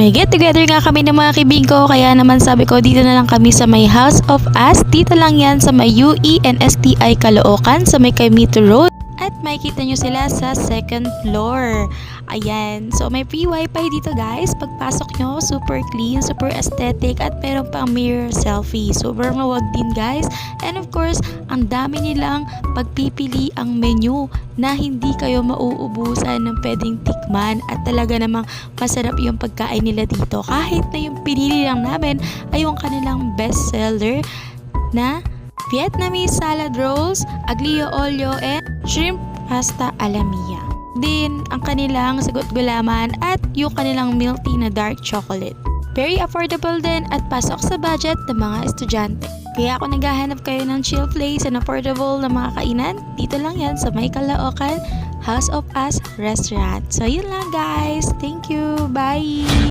May get together nga kami ng mga kaibigan ko, kaya naman sabi ko dito na lang kami sa may House of Us. Dito lang yan sa may UENSTI Caloocan sa may Caimito Road. At makikita nyo sila sa second floor. Ayan. So may free wifi dito guys. Pagpasok nyo, super clean, super aesthetic, at meron pang mirror selfie. Super mawag din guys. And of course, ang dami nilang pagpipili ang menu na hindi kayo mauubusan ng pwedeng tikman. At talaga namang masarap yung pagkain nila dito. Kahit na yung pinili lang namin ay yung kanilang best seller na Vietnamese salad rolls, aglio olio, and shrimp pasta alamia. Din ang kanilang sagot gulaman at yung kanilang milk tea na dark chocolate. Very affordable din at pasok sa budget ng mga estudyante. Kaya kung naghahanap kayo ng chill place and affordable na mga kainan, dito lang yan sa may Caloocan House of Us Restaurant. So yun lang guys. Thank you. Bye!